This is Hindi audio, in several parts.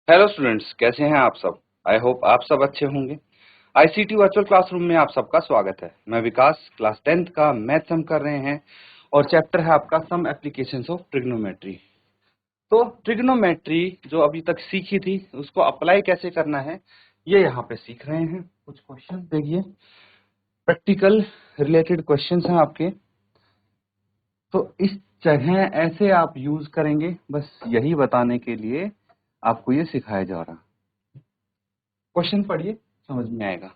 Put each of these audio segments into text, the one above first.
हेलो स्टूडेंट्स, कैसे हैं आप सब। आई होप आप सब अच्छे होंगे। आईसीटी वर्चुअल क्लासरूम में आप सबका स्वागत है। मैं विकास, क्लास 10th का मैथ्स हम कर रहे हैं और चैप्टर है आपका सम एप्लीकेशंस ऑफ ट्रिग्नोमेट्री। तो ट्रिग्नोमेट्री जो अभी तक सीखी थी उसको अप्लाई कैसे करना है ये यहाँ पे सीख रहे हैं। कुछ क्वेश्चन देखिए, प्रैक्टिकल रिलेटेड क्वेश्चंस हैं आपके। तो इस जगह ऐसे आप यूज करेंगे, बस यही बताने के लिए आपको ये सिखाया जा रहा। क्वेश्चन पढ़िए, समझ में आएगा।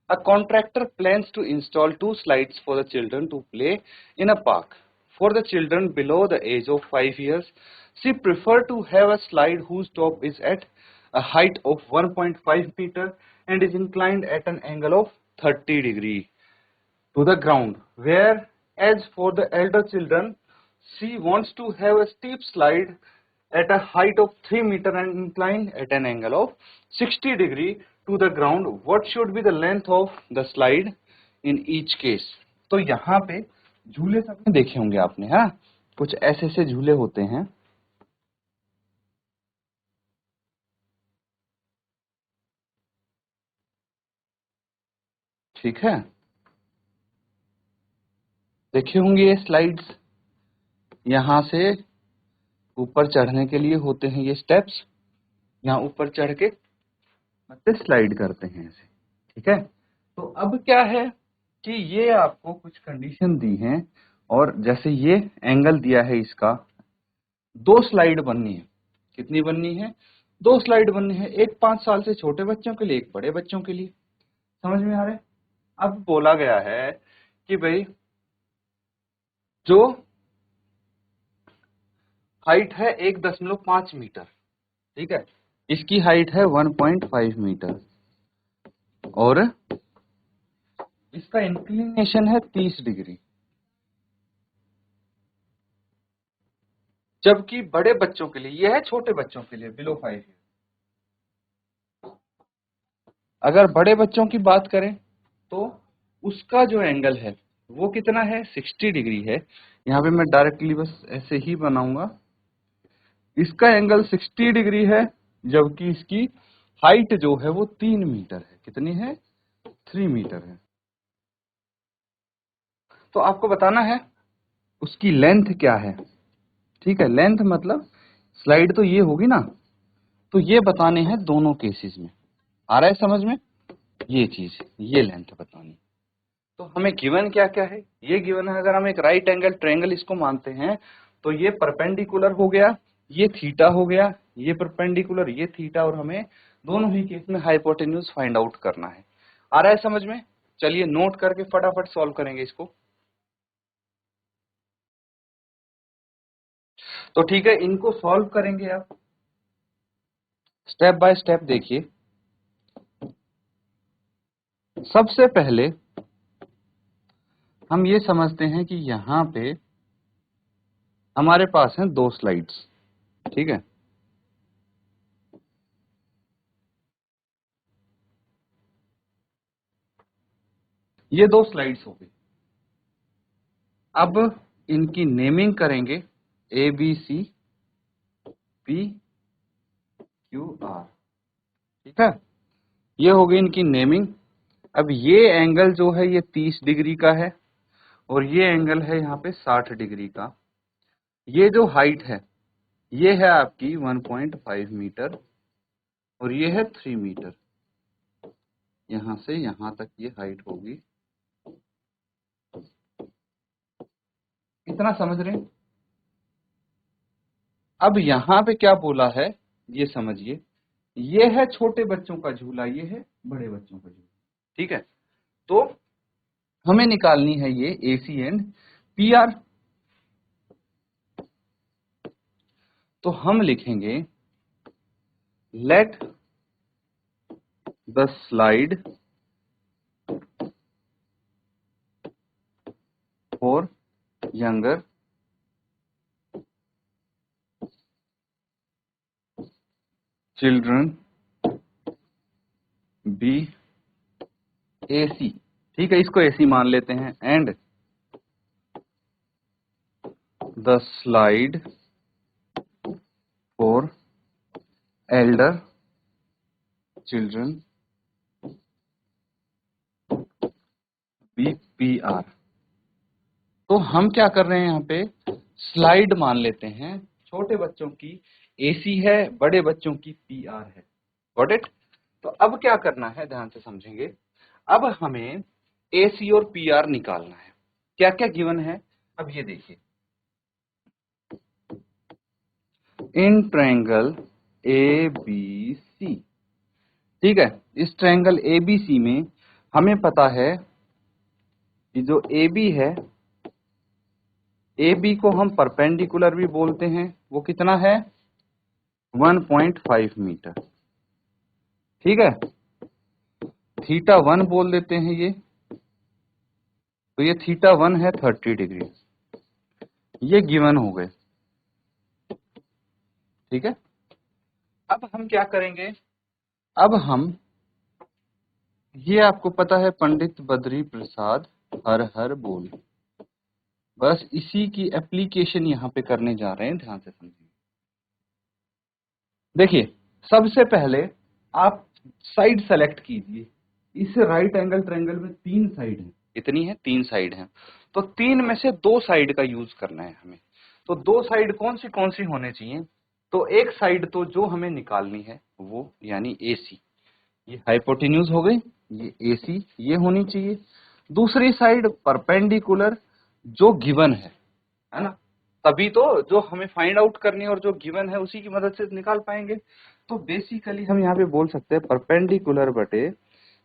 A contractor plans to install 2 slides for the children to play in a park. For the children below the age of 5 years, she prefer to have a slide whose top is at a height of 1.5 meter and is inclined at an angle of 30 degree to the ground. Whereas for the elder children, she wants to have a steep slide at a height of 3 meter and inclined at an angle of 60 degree to the ground. What should be the length of the slide in each case? तो यहाँ पे झूले सबने देखे होंगे आपने, है ना। कुछ ऐसे ऐसे झूले होते हैं, ठीक है। देखे होंगे ये स्लाइड्स, यहाँ से ऊपर चढ़ने के लिए होते हैं ये स्टेप्स। यहाँ ऊपर चढ़ के मतलब स्लाइड करते हैं ऐसे, ठीक है। तो अब क्या है कि ये आपको कुछ कंडीशन दी हैं और जैसे ये एंगल दिया है इसका, 2 स्लाइड बननी है। कितनी बननी है? 2 स्लाइड बननी है, एक 5 साल से छोटे बच्चों के लिए, एक बड़े बच्चों के लिए। समझ में आ रहा है। अब बोला गया है कि भाई जो हाइट है 1.5 मीटर, ठीक है, इसकी हाइट है 1.5 मीटर और इसका इंक्लिनेशन है 30 डिग्री। जबकि बड़े बच्चों के लिए, यह है छोटे बच्चों के लिए बिलो 5 ईयर। अगर बड़े बच्चों की बात करें तो उसका जो एंगल है वो कितना है, 60 डिग्री है। यहाँ पे मैं डायरेक्टली बस ऐसे ही बनाऊंगा। इसका एंगल 60 डिग्री है, जबकि इसकी हाइट जो है वो 3 मीटर है। कितनी है? 3 मीटर है। तो आपको बताना है उसकी लेंथ क्या है, ठीक है। लेंथ मतलब स्लाइड तो ये होगी ना, तो ये बताने हैं दोनों केसेस में। आ रहा है समझ में? ये चीज, ये लेंथ बतानी। तो हमें गिवन क्या क्या है, ये गिवन है। अगर हम एक राइट एंगल ट्रायंगल इसको मानते हैं तो ये परपेंडिकुलर हो गया, ये थीटा हो गया, ये परपेंडिकुलर, ये थीटा, और हमें दोनों ही केस में हाइपोटेन्यूज फाइंड आउट करना है। आ रहा है समझ में? चलिए नोट करके फटाफट सॉल्व करेंगे इसको। तो ठीक है, इनको सॉल्व करेंगे आप स्टेप बाय स्टेप। देखिए, सबसे पहले हम ये समझते हैं कि यहाँ पे हमारे पास हैं 2 स्लाइड्स, ठीक है। ये 2 स्लाइड्स हो गई। अब इनकी नेमिंग करेंगे A B C P Q R, ठीक है। ये हो गई इनकी नेमिंग। अब ये एंगल जो है ये 30 डिग्री का है और ये एंगल है यहाँ पे 60 डिग्री का। ये जो हाइट है ये है आपकी 1.5 मीटर और ये है 3 मीटर। यहाँ से यहाँ तक ये हाइट होगी। इतना समझ रहे हैं? अब यहाँ पे क्या बोला है ये समझिए। ये है छोटे बच्चों का झूला, ये है बड़े बच्चों का झूला, ठीक है। तो हमें निकालनी है ये AC एंड PR। तो हम लिखेंगे let the slide for younger children be AC, ठीक है, इसको AC मान लेते हैं। And the slide for elder children BPR। तो हम क्या कर रहे हैं यहाँ पे, स्लाइड मान लेते हैं, छोटे बच्चों की AC है, बड़े बच्चों की PR है। Got it. तो अब क्या करना है, ध्यान से समझेंगे। अब हमें AC और PR निकालना है। क्या क्या गिवन है, अब ये देखिए। इन ट्रायंगल ABC, ठीक है, इस ट्रायंगल ABC में हमें पता है कि जो AB है, AB को हम परपेंडिकुलर भी बोलते हैं, वो कितना है 1.5 मीटर। ठीक है, θ1 बोल देते हैं ये, तो ये θ1 है 30 डिग्री। ये गिवन हो गए। ठीक है, अब हम क्या करेंगे, अब हम, ये आपको पता है पंडित बद्री प्रसाद हर हर बोल, बस इसी की एप्लीकेशन यहाँ पे करने जा रहे हैं, ध्यान से समझिए। देखिए, सबसे पहले आप साइड सेलेक्ट कीजिए। इस राइट एंगल ट्रायंगल में 3 साइड हैं। कितनी है, 3 साइड हैं। तो 3 में से 2 साइड का यूज करना है हमें। तो 2 साइड कौन सी होने चाहिए, तो एक साइड तो जो हमें निकालनी है वो यानी AC, ये हाइपोटेन्यूज हो गई, ये AC ये होनी चाहिए। दूसरी साइड परपेंडिकुलर जो गिवन है ना, तभी तो जो हमें फाइंड आउट करनी है और जो गिवन है उसी की मदद से निकाल पाएंगे। तो बेसिकली हम यहाँ पे बोल सकते हैं परपेंडिकुलर बटे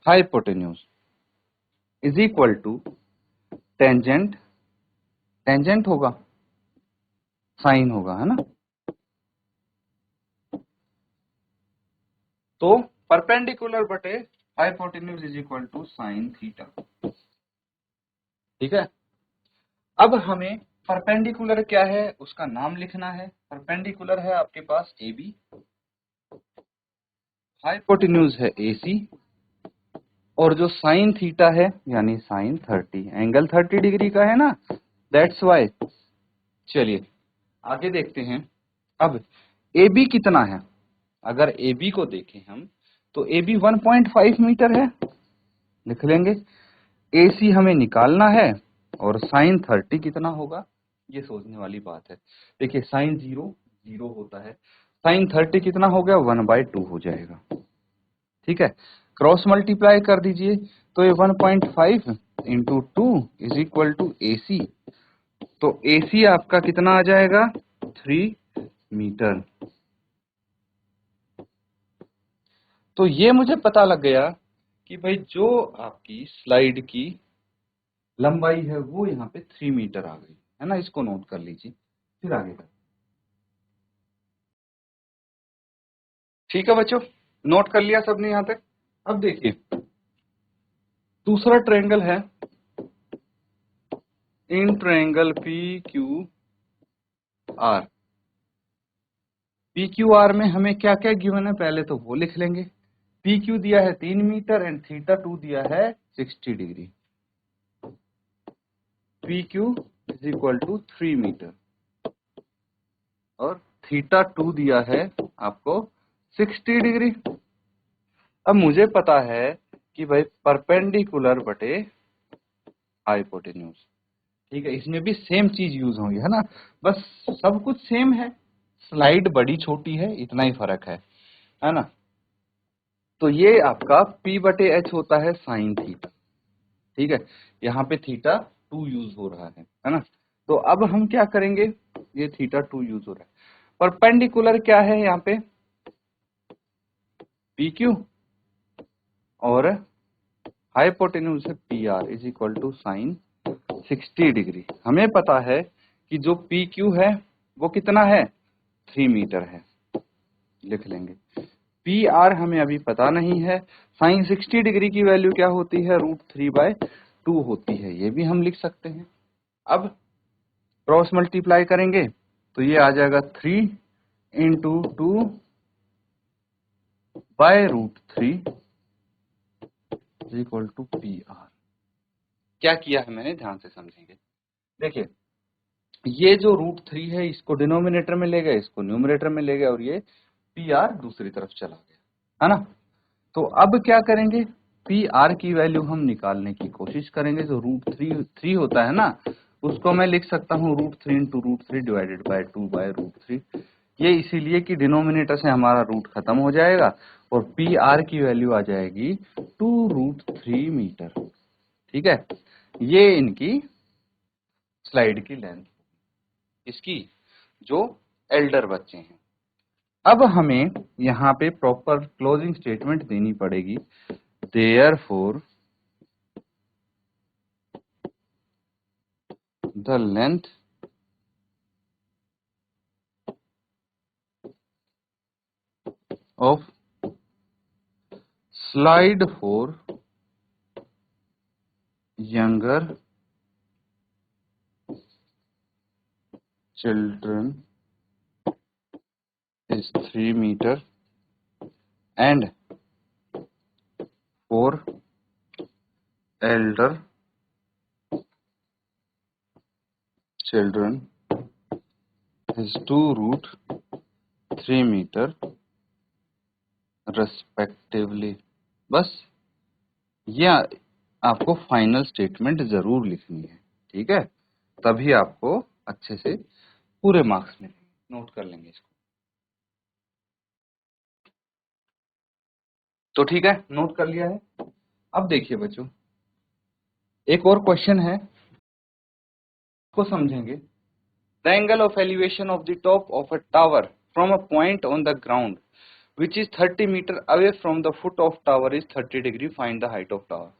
hypotenuse is equal to tangent, tangent होगा साइन होगा, है ना। तो परपेंडिकुलर बटे hypotenuse is equal to sine theta. ठीक है, अब हमें परपेंडिकुलर क्या है उसका नाम लिखना है। परपेंडिकुलर है आपके पास AB, हाइपोटेन्यूज है AC, और जो साइन थीटा है यानी साइन 30, एंगल 30 डिग्री का है ना, दैट्स वाई। चलिए आगे देखते हैं। अब AB कितना है, अगर AB को देखें हम तो AB 1.5 मीटर है, लिख लेंगे। AC हमें निकालना है और साइन 30 कितना होगा, ये सोचने वाली बात है। देखिए साइन 0 0 होता है, साइन 30 कितना हो गया 1/2 हो जाएगा। ठीक है, क्रॉस मल्टीप्लाई कर दीजिए, तो ये 1.5 into 2 is equal to AC। तो AC आपका कितना आ जाएगा 3 मीटर। तो ये मुझे पता लग गया कि भाई जो आपकी स्लाइड की लंबाई है वो यहाँ पे 3 मीटर आ गई है ना, इसको नोट कर लीजिए, फिर आगे कर। ठीक है बच्चों, नोट कर लिया सबने यहाँ तक। अब देखिए दूसरा ट्रायंगल है, इन ट्रायंगल PQR। PQR में हमें क्या क्या गिवन है पहले तो वो लिख लेंगे। PQ दिया है 3 मीटर एंड θ2 दिया है 60 degree. PQ is equal to 3 metre और θ2 दिया है आपको 60 डिग्री। अब मुझे पता है कि भाई परपेंडिकुलर बटे हाइपोटेन्यूज। ठीक है, इसमें भी सेम चीज यूज होगी, है ना, बस सब कुछ सेम है, स्लाइड बड़ी छोटी है, इतना ही फर्क है ना। तो ये आपका P बटे H होता है साइन थीटा। ठीक है, यहाँ पे θ2 यूज हो रहा है ना। तो अब हम क्या करेंगे, ये θ2 यूज हो रहा है, परपेंडिकुलर क्या है यहाँ पे PQ और हाइपोटेन्यूज है PR is equal to sine 60 degree. हमें पता है कि जो PQ है वो कितना है 3 मीटर है, लिख लेंगे। PR हमें अभी पता नहीं है, साइन 60 डिग्री की वैल्यू क्या होती है √3/2 होती है, ये भी हम लिख सकते हैं। अब क्रॉस मल्टीप्लाई करेंगे तो ये आ जाएगा 3 into 2/√3 is equal to PR। क्या किया है मैंने, ध्यान से समझेंगे। देखिए ये जो √3 है इसको डिनोमिनेटर में ले गए, इसको न्यूमरेटर में ले गए, और ये पी आर दूसरी तरफ चला गया, है ना। तो अब क्या करेंगे, पी आर की वैल्यू हम निकालने की कोशिश करेंगे। जो √3 होता है ना, उसको मैं लिख सकता हूँ √3 इंटू √3 डिवाइडेड बाय 2/√3। ये इसीलिए कि डिनोमिनेटर से हमारा रूट खत्म हो जाएगा और पी आर की वैल्यू आ जाएगी 2√3 मीटर। ठीक है, ये इनकी स्लाइड की लेंथ, इसकी जो एल्डर बच्चे हैं। अब हमें यहाँ पे प्रॉपर क्लोजिंग स्टेटमेंट देनी पड़ेगी। Therefore, the length of slide for younger children is 3 meter and for elder children is 2√3 meter respectively। बस ये आपको फाइनल स्टेटमेंट जरूर लिखनी है, ठीक है, तभी आपको अच्छे से पूरे मार्क्स मिलेंगे। नोट कर लेंगे इसको। तो ठीक है, नोट कर लिया है। अब देखिए बच्चों, एक और क्वेश्चन है, को समझेंगे। The angle of elevation of the top of a tower from a point on the ground which is 30 metre away from the foot of tower is 30 degree, find the height of tower.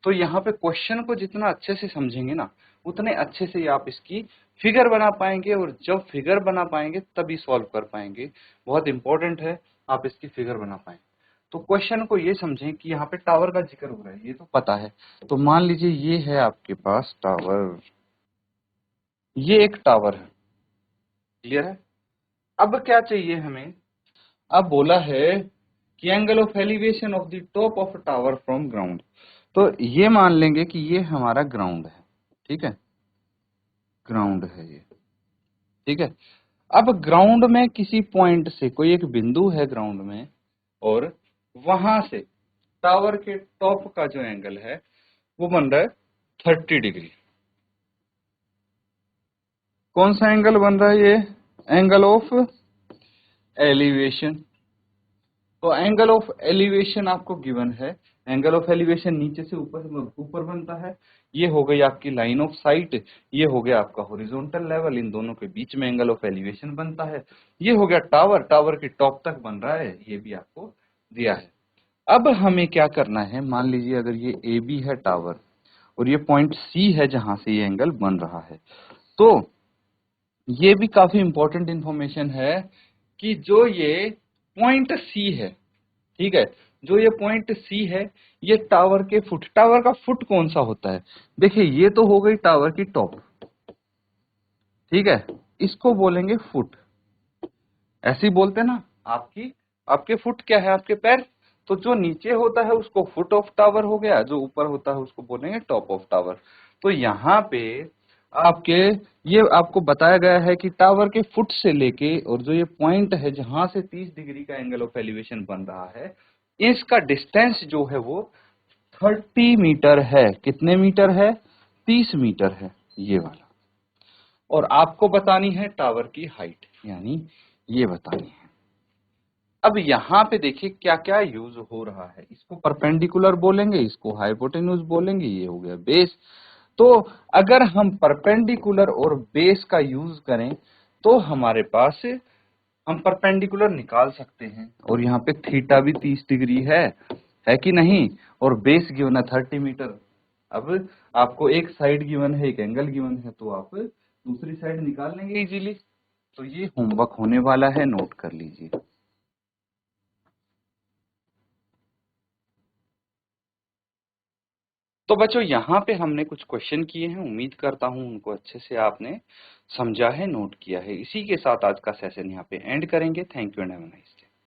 तो यहाँ पे क्वेश्चन को जितना अच्छे से समझेंगे ना, उतने अच्छे से आप इसकी फिगर बना पाएंगे, और जब फिगर बना पाएंगे तभी सॉल्व कर पाएंगे। बहुत इंपॉर्टेंट है आप इसकी फिगर बना पाए। तो क्वेश्चन को ये समझें कि यहाँ पे टावर का जिक्र हो रहा है, ये तो पता है। तो मान लीजिए ये है आपके पास टावर, ये एक टावर है, क्लियर है। अब क्या चाहिए हमें, अब बोला है कि angle of elevation of the top of tower from ground. तो ये मान लेंगे कि ये हमारा ग्राउंड है, ठीक है, ग्राउंड है ये, ठीक है। अब ग्राउंड में किसी पॉइंट से कोई एक बिंदु है ग्राउंड में, और वहां से टावर के टॉप का जो एंगल है वो बन रहा है 30 डिग्री। कौन सा एंगल बन रहा है, ये एंगल ऑफ एलिवेशन। तो एंगल ऑफ एलिवेशन आपको गिवन है। एंगल ऑफ एलिवेशन नीचे से ऊपर बनता है। ये हो गई आपकी लाइन ऑफ साइट, ये हो गया आपका हॉरिजॉन्टल लेवल, इन दोनों के बीच में एंगल ऑफ एलिवेशन बनता है। ये हो गया टावर, टावर के टॉप तक बन रहा है, ये भी आपको दिया है। अब हमें क्या करना है, मान लीजिए अगर ये ए बी है टावर, और ये पॉइंट सी है जहां से ये एंगल बन रहा है, तो ये भी काफी इंपॉर्टेंट इंफॉर्मेशन है कि जो ये पॉइंट सी है, ठीक है, जो ये पॉइंट सी है, ये टावर के फुट, टावर का फुट कौन सा होता है, देखिए ये तो हो गई टावर की टॉप, ठीक है, इसको बोलेंगे फुट। ऐसे ही बोलते हैं ना, आपकी आपके फुट क्या है, आपके पैर। तो जो नीचे होता है उसको फुट ऑफ टावर हो गया, जो ऊपर होता है उसको बोलेंगे टॉप ऑफ टावर। तो यहाँ पे आपके ये आपको बताया गया है कि टावर के फुट से लेके और जो ये पॉइंट है जहां से 30 डिग्री का एंगल ऑफ एलिवेशन बन रहा है, इसका डिस्टेंस जो है वो 30 मीटर है। कितने मीटर है, 30 मीटर है ये वाला। और आपको बतानी है टावर की हाइट, यानी ये बतानी है। अब यहाँ पे देखिए क्या क्या यूज हो रहा है, इसको परपेंडिकुलर बोलेंगे, इसको हाइपोटेन्यूज बोलेंगे, ये हो गया बेस। तो अगर हम परपेंडिकुलर और बेस का यूज करें तो हमारे पास हम परपेंडिकुलर निकाल सकते हैं, और यहाँ पे थीटा भी 30 डिग्री है कि नहीं, और बेस गिवन है 30 मीटर। अब आपको एक साइड गिवन है, एक एंगल गिवन है, तो आप दूसरी साइड निकाल लेंगे इजीली। तो ये होमवर्क होने वाला है, नोट कर लीजिए। तो बच्चों यहाँ पे हमने कुछ क्वेश्चन किए हैं, उम्मीद करता हूँ उनको अच्छे से आपने समझा है, नोट किया है। इसी के साथ आज का सेशन यहाँ पे एंड करेंगे। Thank you and have a nice day.